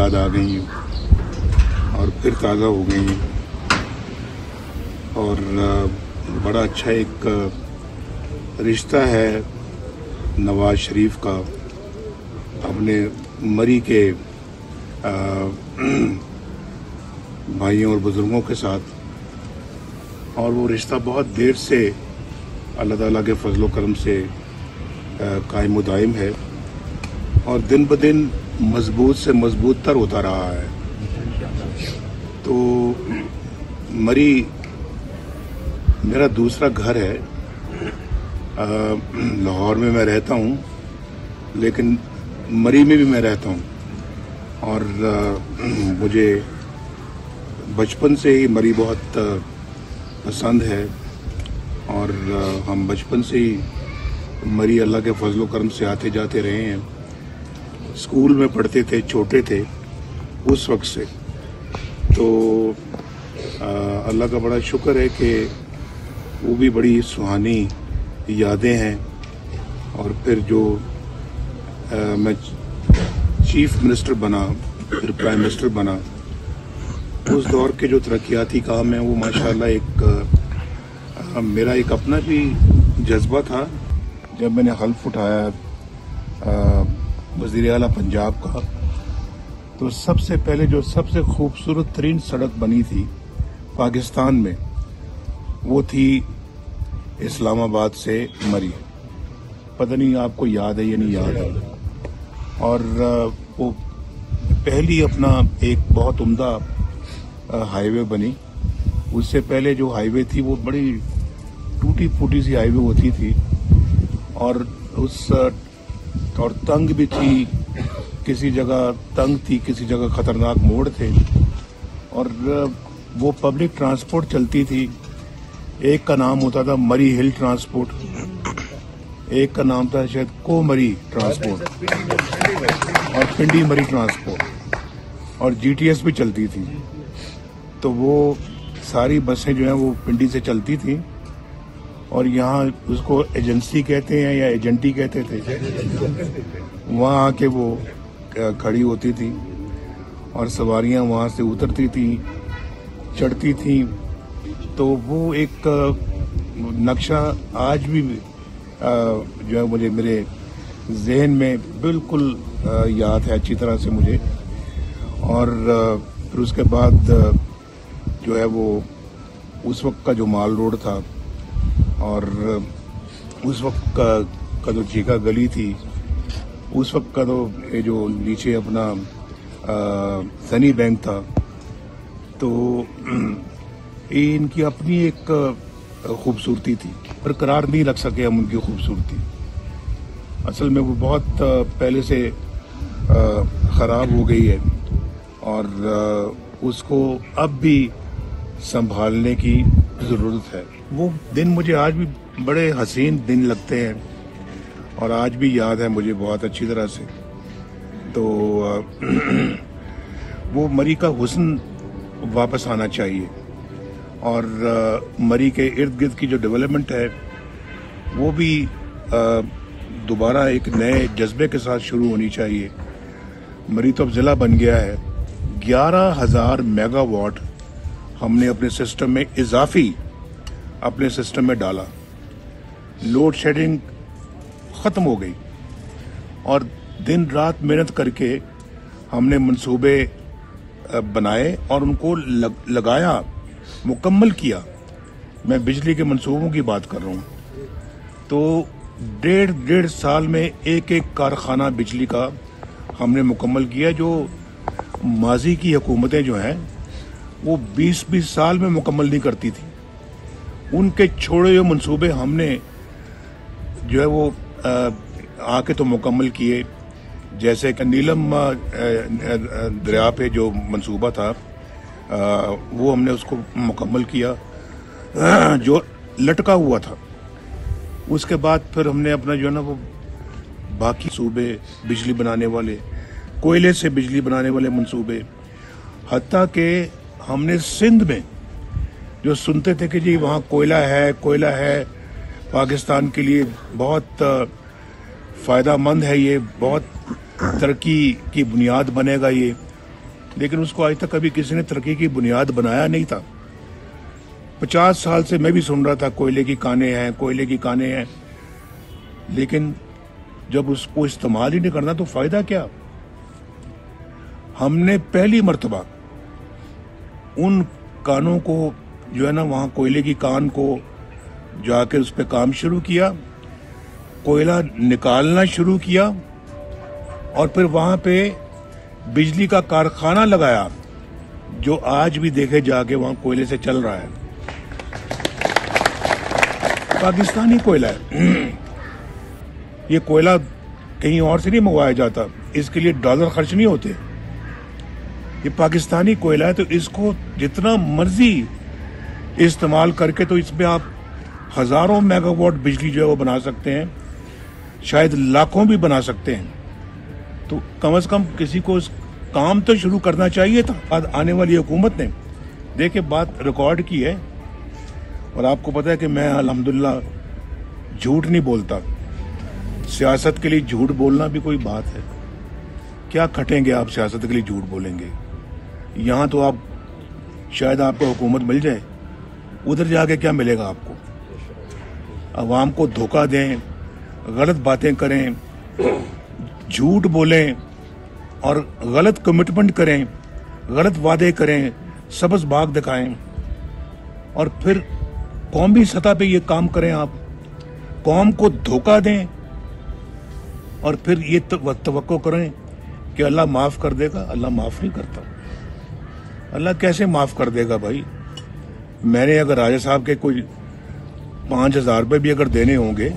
याद आ गई और फिर ताज़ा हो गई और बड़ा अच्छा एक रिश्ता है नवाज शरीफ का अपने मरी के भाइयों और बुज़ुर्गों के साथ, और वो रिश्ता बहुत देर से अल्लाह ताला के फजलो करम से कायम व दायम है और दिन ब दिन मजबूत से मजबूत तर होता रहा है। तो मरी मेरा दूसरा घर है। लाहौर में मैं रहता हूँ, लेकिन मरी में भी मैं रहता हूँ और मुझे बचपन से ही मरी बहुत पसंद है और हम बचपन से ही मरी अल्लाह के फजलो करम से आते जाते रहे हैं। स्कूल में पढ़ते थे, छोटे थे उस वक्त से। तो अल्लाह का बड़ा शुक्र है कि वो भी बड़ी सुहानी यादें हैं। और फिर जो मैं चीफ मिनिस्टर बना, फिर प्राइम मिनिस्टर बना, उस दौर के जो तरक्याती काम हैं वो माशाल्लाह एक मेरा एक अपना भी जज्बा था। जब मैंने हल्फ उठाया वज़ीर आला पंजाब का, तो सबसे पहले जो सबसे खूबसूरत तरीन सड़क बनी थी पाकिस्तान में वो थी इस्लामाबाद से मरी। पता नहीं आपको याद है या नहीं याद है। और वो पहली अपना एक बहुत उम्दा हाईवे बनी। उससे पहले जो हाईवे थी वो बड़ी टूटी फूटी सी हाईवे होती थी और और तंग भी थी, किसी जगह तंग थी, किसी जगह खतरनाक मोड़ थे और वो पब्लिक ट्रांसपोर्ट चलती थी। एक का नाम होता था मरी हिल ट्रांसपोर्ट, एक का नाम था शायद को मरी ट्रांसपोर्ट और पिंडी मरी ट्रांसपोर्ट, और जीटीएस भी चलती थी। तो वो सारी बसें जो हैं वो पिंडी से चलती थी और यहाँ उसको एजेंसी कहते हैं या एजेंटी कहते थे। वहाँ आके वो खड़ी होती थी और सवारियाँ वहाँ से उतरती थी, चढ़ती थी। तो वो एक नक्शा आज भी जो है मुझे मेरे जहन में बिल्कुल याद है अच्छी तरह से मुझे। और फिर उसके बाद जो है वो उस वक्त का जो माल रोड था और उस वक्त का जो चीका गली थी, उस वक्त का तो ये जो नीचे अपना सनी बैंक था, तो ये इनकी अपनी एक खूबसूरती थी, पर करार नहीं रख सके हम उनकी खूबसूरती। असल में वो बहुत पहले से ख़राब हो गई है और उसको अब भी संभालने की ज़रूरत है। वो दिन मुझे आज भी बड़े हसीन दिन लगते हैं और आज भी याद है मुझे बहुत अच्छी तरह से। तो वो मरी का हुस्न वापस आना चाहिए और मरी के इर्द गिर्द की जो डेवलपमेंट है वो भी दोबारा एक नए जज्बे के साथ शुरू होनी चाहिए। मरी तो अब ज़िला बन गया है। 11,000 मेगावाट हमने अपने सिस्टम में इजाफी अपने सिस्टम में डाला। लोड शेडिंग ख़त्म हो गई और दिन रात मेहनत करके हमने मंसूबे बनाए और उनको लगाया, मुकम्मल किया। मैं बिजली के मंसूबों की बात कर रहा हूँ। तो डेढ़ साल में एक कारखाना बिजली का हमने मुकम्मल किया, जो माजी की हुकूमतें जो हैं वो 20-20 साल में मुकम्मल नहीं करती थी। उनके छोड़े हुए मंसूबे हमने जो है वो आके तो मुकम्मल किए। जैसे कि नीलम दरिया पे जो मंसूबा था वो हमने उसको मुकम्मल किया, जो लटका हुआ था। उसके बाद फिर हमने अपना जो है ना वो बाकी सूबे बिजली बनाने वाले, कोयले से बिजली बनाने वाले मंसूबे, हत्ता के हमने सिंध में जो सुनते थे कि जी वहाँ कोयला है, पाकिस्तान के लिए बहुत फ़ायदा मंद है, ये बहुत तरक्की की बुनियाद बनेगा ये, लेकिन उसको आज तक कभी किसी ने तरक्की की बुनियाद बनाया नहीं था। 50 साल से मैं भी सुन रहा था कोयले की कानें हैं, कोयले की कानें हैं, लेकिन जब उसको इस्तेमाल ही नहीं करना तो फायदा क्या। हमने पहली मर्तबा उन कानों को जो है ना, वहाँ कोयले की कान को जाकर उस पर काम शुरू किया, कोयला निकालना शुरू किया और फिर वहाँ पे बिजली का कारखाना लगाया जो आज भी देखे जाके वहाँ कोयले से चल रहा है। पाकिस्तानी कोयला है। ये कोयला कहीं और से नहीं मंगवाया जाता, इसके लिए डॉलर खर्च नहीं होते। ये पाकिस्तानी कोयला है, तो इसको जितना मर्जी इस्तेमाल करके तो इसमें आप हजारों मेगावाट बिजली जो है वो बना सकते हैं, शायद लाखों भी बना सकते हैं। तो कम से कम किसी को इस काम तो शुरू करना चाहिए था। आज आने वाली हुकूमत ने देखिए बात रिकॉर्ड की है, और आपको पता है कि मैं अल्हम्दुलिल्लाह झूठ नहीं बोलता। सियासत के लिए झूठ बोलना भी कोई बात है? क्या खटेंगे आप सियासत के लिए झूठ बोलेंगे? यहाँ तो आप शायद आपको हुकूमत मिल जाए, उधर जाके क्या मिलेगा आपको? अवाम को धोखा दें, गलत बातें करें, झूठ बोलें और गलत कमिटमेंट करें, गलत वादे करें, सबस बाग दिखाएं और फिर कौमी सतह पे ये काम करें। आप कौम को धोखा दें और फिर ये तवक्को करें कि अल्लाह माफ़ कर देगा। अल्लाह माफ़ नहीं करता। अल्लाह कैसे माफ़ कर देगा भाई? मैंने अगर राजा साहब के कोई 5,000 रुपये भी अगर देने होंगे,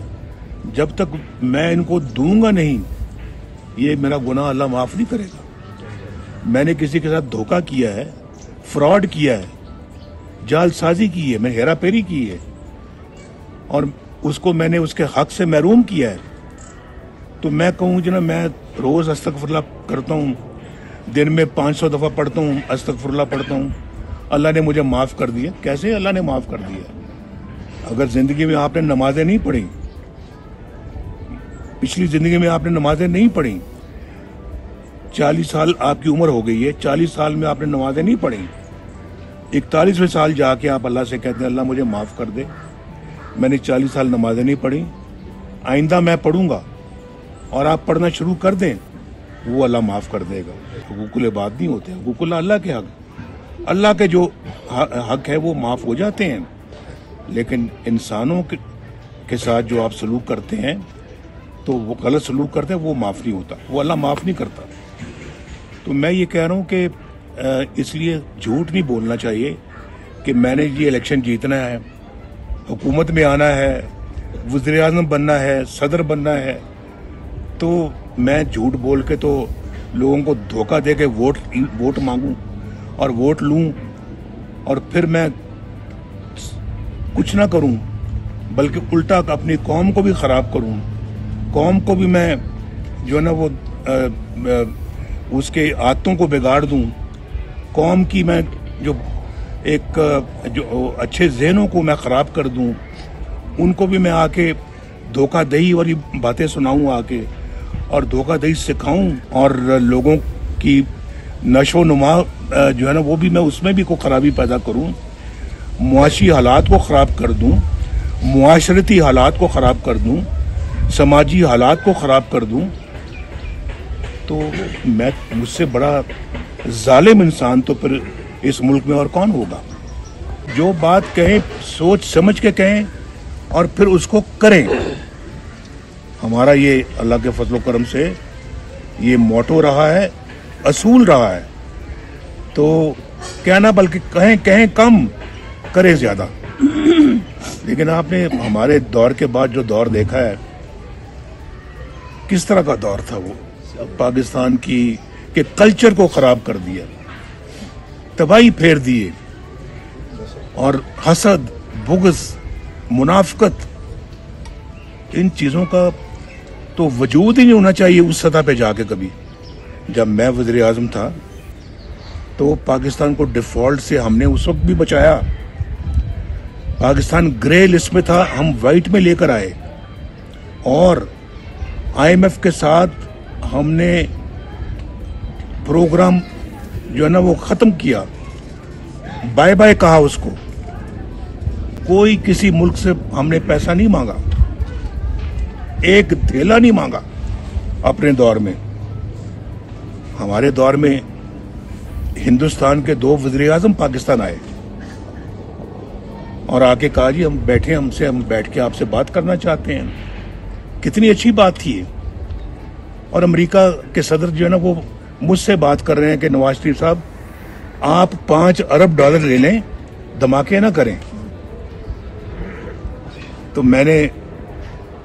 जब तक मैं इनको दूंगा नहीं, ये मेरा गुनाह अल्लाह माफ़ नहीं करेगा। मैंने किसी के साथ धोखा किया है, फ्रॉड किया है, जालसाजी की है, मैंने हेरा फेरी की है और उसको मैंने उसके हक से महरूम किया है, तो मैं कहूँ जना मैं रोज़ अस्तगफुरुल्लाह करता हूँ, दिन में 500 दफ़ा पढ़ता हूँ, अस्तगफुरुल्लाह पढ़ता हूँ, अल्लाह ने मुझे माफ़ कर दिया। कैसे अल्लाह ने माफ़ कर दिया? अगर ज़िंदगी में आपने नमाजें नहीं पढ़ी, पिछली ज़िंदगी में आपने नमाजें नहीं पढ़ी, 40 साल आपकी उम्र हो गई है, 40 साल में आपने नमाजें नहीं पढ़ी, 41वें साल जाके आप अल्लाह से कहते हैं अल्लाह मुझे माफ़ कर दे, मैंने 40 साल नमाजें नहीं पढ़ी, आइंदा मैं पढ़ूंगा, और आप पढ़ना शुरू कर दें, वो अल्लाह माफ़ कर देगा। हुकूकुल बात नहीं होते, हुकूकुल अल्लाह के हक, अल्लाह के जो हक है वो माफ़ हो जाते हैं, लेकिन इंसानों के साथ जो आप सलूक करते हैं, तो वो गलत सलूक करते हैं, वो माफ़ नहीं होता, वो अल्लाह माफ़ नहीं करता। तो मैं ये कह रहा हूँ कि इसलिए झूठ नहीं बोलना चाहिए कि मैंने ये इलेक्शन जीतना है, हुकूमत में आना है, वज़ीर-ए-आज़म बनना है, सदर बनना है, तो मैं झूठ बोल के तो लोगों को धोखा दे के वोट मांगूं और वोट लूं और फिर मैं कुछ ना करूं, बल्कि उल्टा अपनी कौम को भी ख़राब करूं, कौम को भी मैं जो है ना वो उसके आदतों को बिगाड़ दूं, कौम की मैं जो जो अच्छे जहनों को मैं ख़राब कर दूं, उनको भी मैं आके धोखादही वाली बातें सुनाऊं आके और धोखादही सिखाऊं और लोगों की नशो नुमा जो है ना वो भी मैं उसमें भी को खराबी पैदा करूं, मुआशी हालात को ख़राब कर दूं, मुआशरती हालात को ख़राब कर दूं, समाजी हालात को ख़राब कर दूं, तो मैं मुझसे बड़ा जालिम इंसान तो फिर इस मुल्क में और कौन होगा? जो बात कहें सोच समझ के कहें और फिर उसको करें। हमारा ये अल्लाह के फजल करम से ये मोटो रहा है, असूल रहा है, तो कहना बल्कि कहें कम, करें ज़्यादा। लेकिन आपने हमारे दौर के बाद जो दौर देखा है, किस तरह का दौर था वो, पाकिस्तान के कल्चर को ख़राब कर दिया, तबाही फेर दिए और हसद, बुग़्ज़, मुनाफ़क़त, इन चीज़ों का तो वजूद ही नहीं होना चाहिए उस सतह पे जाके कभी। जब मैं वज़ीर-ए-आज़म था तो पाकिस्तान को डिफ़ॉल्ट से हमने उस वक्त भी बचाया। पाकिस्तान ग्रे लिस्ट में था, हम वाइट में लेकर आए और IMF के साथ हमने प्रोग्राम जो है ना वो खत्म किया, बाय बाय कहा उसको। कोई किसी मुल्क से हमने पैसा नहीं मांगा, एक धेला नहीं मांगा अपने दौर में। हमारे दौर में हिंदुस्तान के 2 वज़ीर-ए-आज़म पाकिस्तान आए और आके कहा जी हम बैठे, हम बैठ के आपसे बात करना चाहते हैं। कितनी अच्छी बात थी ये। और अमेरिका के सदर जो है ना वो मुझसे बात कर रहे हैं कि नवाज शरीफ साहब आप 5 अरब डॉलर ले लें, धमाके ना करें। तो मैंने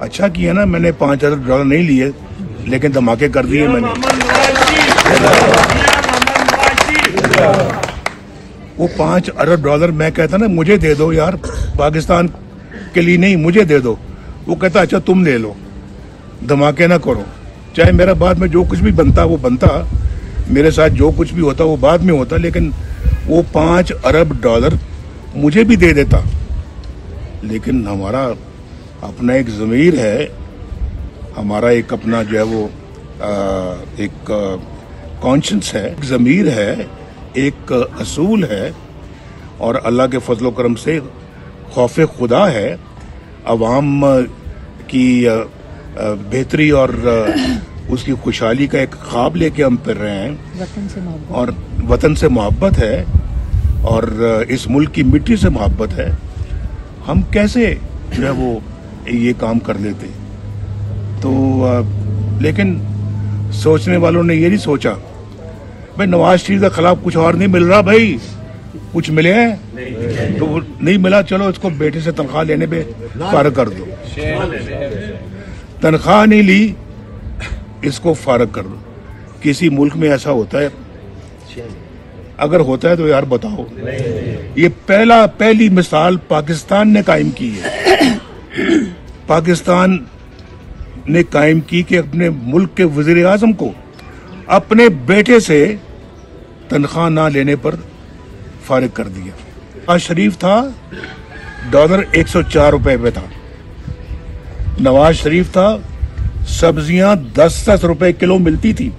अच्छा किया ना, मैंने 5 अरब डॉलर नहीं लिए, लेकिन धमाके कर दिए मैंने। वो 5 अरब डॉलर मैं कहता ना मुझे दे दो यार, पाकिस्तान के लिए नहीं, मुझे दे दो। वो कहता अच्छा तुम ले लो, धमाके ना करो। चाहे मेरा बाद में जो कुछ भी बनता वो बनता, मेरे साथ जो कुछ भी होता वो बाद में होता, लेकिन वो 5 अरब डॉलर मुझे भी दे देता। लेकिन हमारा अपना एक ज़मीर है, हमारा एक अपना जो है वो एक कॉन्शियस है, एक ज़मीर है, एक असूल है, और अल्लाह के फजलो करम से खौफ खुदा है। अवाम की बेहतरी और उसकी खुशहाली का एक ख्वाब लेके हम फिर रहे हैं, और वतन से मोहब्बत है, और इस मुल्क की मिट्टी से मोहब्बत है। हम कैसे जो है वो ये काम कर लेते। तो लेकिन सोचने वालों ने ये नहीं सोचा भाई नवाज शरीफ के खिलाफ कुछ और नहीं मिल रहा, भाई कुछ मिले हैं तो नहीं मिला, चलो इसको बेटे से तनख्वाह लेने पे फारग कर दो। तनख्वाह नहीं ली, इसको फारग कर दो। किसी मुल्क में ऐसा होता है? अगर होता है तो यार बताओ। ये पहली मिसाल पाकिस्तान ने कायम की है। पाकिस्तान ने कायम की कि अपने मुल्क के वज़ीर-ए-आज़म को अपने बेटे से तनख्वाह ना लेने पर फारिग कर दिया। नवाज शरीफ था, डॉलर 104 रुपए पे था। नवाज शरीफ था, सब्जियां 10-10 रुपए किलो मिलती थी।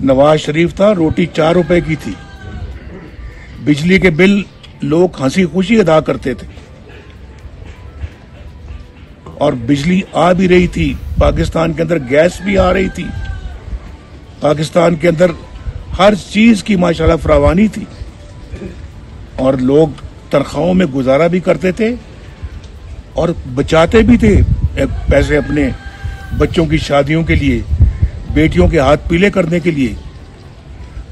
नवाज शरीफ था, रोटी 4 रुपए की थी। बिजली के बिल लोग हंसी खुशी अदा करते थे, और बिजली आ भी रही थी। पाकिस्तान के अंदर गैस भी आ रही थी। पाकिस्तान के अंदर हर चीज की माशाल्लाह फरावानी थी, और लोग तनख्वाहों में गुजारा भी करते थे और बचाते भी थे पैसे अपने बच्चों की शादियों के लिए, बेटियों के हाथ पीले करने के लिए।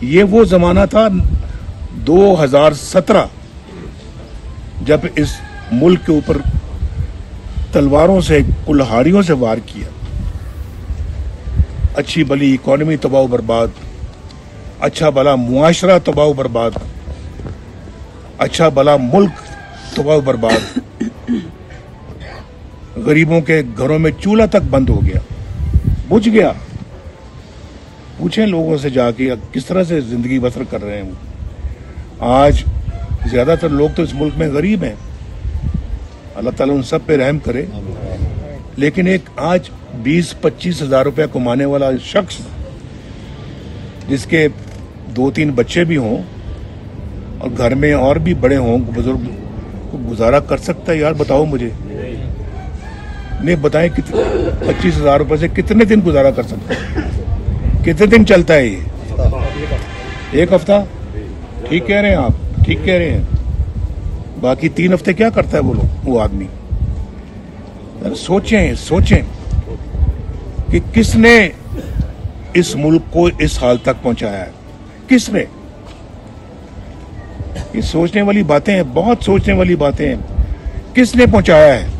ये वो जमाना था 2017, जब इस मुल्क के ऊपर तलवारों से, कुल्हाड़ियों से वार किया। अच्छी भली इकॉनमी तबाह बर्बाद, अच्छा भला मुआशरा तबाह बर्बाद, अच्छा भला मुल्क तबाह बर्बाद। गरीबों के घरों में चूल्हा तक बंद हो गया, बुझ गया। पूछें लोगों से जाके किस तरह से जिंदगी बसर कर रहे हैं वो। आज ज्यादातर लोग तो इस मुल्क में गरीब हैं, अल्लाह ताला उन सब पे रहम करे। लेकिन एक आज 20-25 हजार रुपया कमाने वाला शख्स, जिसके 2-3 बच्चे भी हों और घर में और भी बड़े हों, बुजुर्ग, को गुजारा कर सकता है? यार बताओ मुझे, नहीं बताएं 25 हजार रुपये से कितने दिन गुजारा कर सकता है? कितने दिन चलता है ये? 1 हफ्ता? ठीक कह रहे हैं आप, ठीक कह रहे हैं। बाकी 3 हफ्ते क्या करता है वो आदमी? सोचें कि किसने इस मुल्क को इस हाल तक पहुंचाया है? किसने? ये सोचने वाली बातें हैं, बहुत सोचने वाली बातें हैं। किसने पहुंचाया है?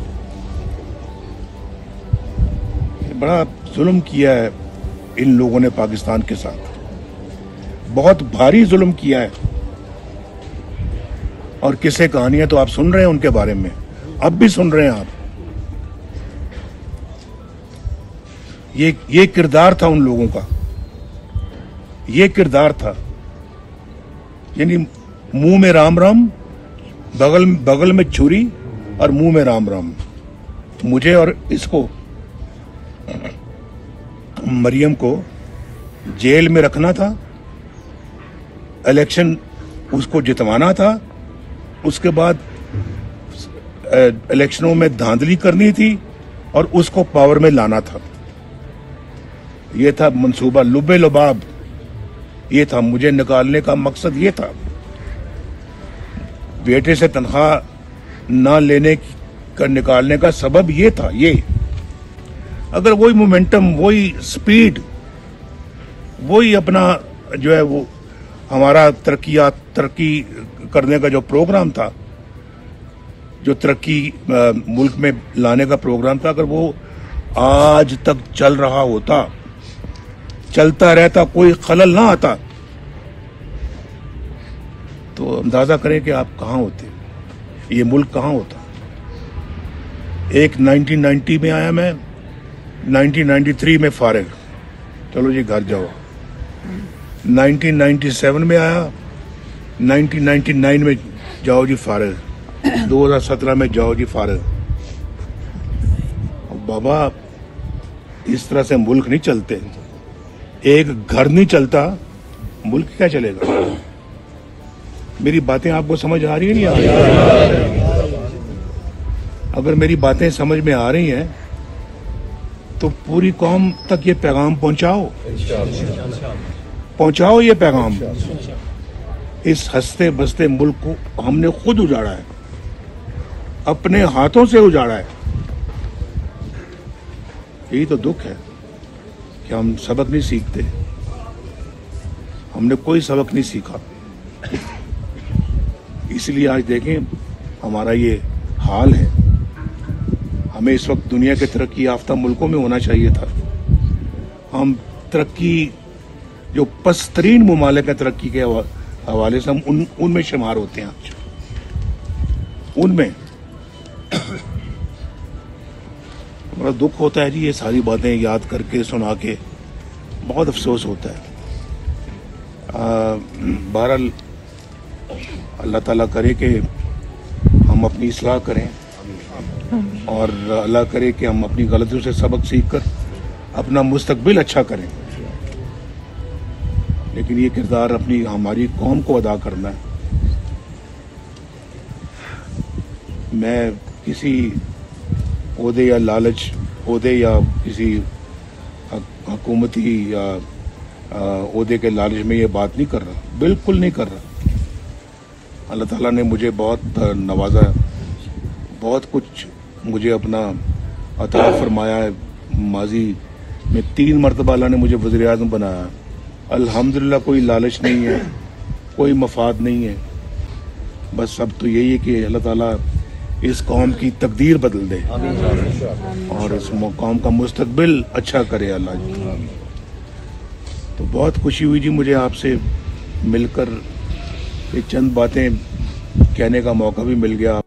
बड़ा जुल्म किया है इन लोगों ने पाकिस्तान के साथ, बहुत भारी जुल्म किया है। और किस्से कहानियां तो आप सुन रहे हैं उनके बारे में, अब भी सुन रहे हैं आप। ये किरदार था उन लोगों का, ये किरदार था। यानी मुंह में राम राम, बगल में छुरी और मुंह में राम राम। मुझे और इसको, मरियम को जेल में रखना था इलेक्शन उसको जितवाना था, उसके बाद इलेक्शनों में धांधली करनी थी और उसको पावर में लाना था। ये था मंसूबा, लुबे लुबाब ये था, मुझे निकालने का मकसद ये था। बेटे से तनख्वाह ना लेने का निकालने का सबब ये था। ये अगर वही मोमेंटम, वही स्पीड, वही अपना जो है वो हमारा तरक्की करने का जो प्रोग्राम था, जो तरक्की मुल्क में लाने का प्रोग्राम था, अगर वो आज तक चल रहा होता, चलता रहता, कोई खलल ना आता, तो अंदाजा करें कि आप कहां होते, ये मुल्क कहां होता। एक 1990 में आया मैं, 1993 में फारिग, चलो जी घर जाओ। 1997 में आया, 1999 में जाओ जी फारिग, 2017 में जाओ जी फारिग। बाबा इस तरह से मुल्क नहीं चलते। एक घर नहीं चलता, मुल्क क्या चलेगा। मेरी बातें आपको समझ आ रही है, नहीं आ रही? अगर मेरी बातें समझ में आ रही हैं तो पूरी कौम तक ये पैगाम पहुंचाओ ये पैगाम। इस हंसते बसते मुल्क को हमने खुद उजाड़ा है, अपने हाथों से उजाड़ा है। यही तो दुख है कि हम सबक नहीं सीखते। हमने कोई सबक नहीं सीखा, इसलिए आज देखें हमारा ये हाल है। हमें इस वक्त दुनिया के तरक्की याफ्ता मुल्कों में होना चाहिए था। हम तरक्की, जो पस्तरीन मुमालिक है तरक्की के हवाले से, हम उनमें शुमार होते हैं आज। उनमें बड़ा दुख होता है जी, ये सारी बातें याद करके सुना के बहुत अफसोस होता है। बहरहाल अल्लाह ताला करे कि हम अपनी इस्लाह करें और अल्लाह करे कि हम अपनी गलतियों से सबक सीख कर अपना मुस्तकबिल अच्छा करें। लेकिन ये किरदार अपनी हमारी कौम को अदा करना है। मैं किसी ओहदे या लालच, ओहदे या किसी हुकूमती या ओहदे के लालच में ये बात नहीं कर रहा, बिल्कुल नहीं कर रहा। अल्लाह ताला ने मुझे बहुत नवाजा है, बहुत कुछ मुझे अपना अता फरमाया है। माजी में 3 मरतबा अल्लाह ने मुझे वज़ीर आज़म बनाया। अल्हम्दुलिल्लाह कोई लालच नहीं है, कोई मफाद नहीं है। बस सब तो यही है कि अल्लाह ताला इस कौम की तकदीर बदल दे और इस कौम का मुस्तकबिल अच्छा करे अल्लाह जी। तो बहुत खुशी हुई जी मुझे आपसे मिलकर, ये चंद बातें कहने का मौका भी मिल गया।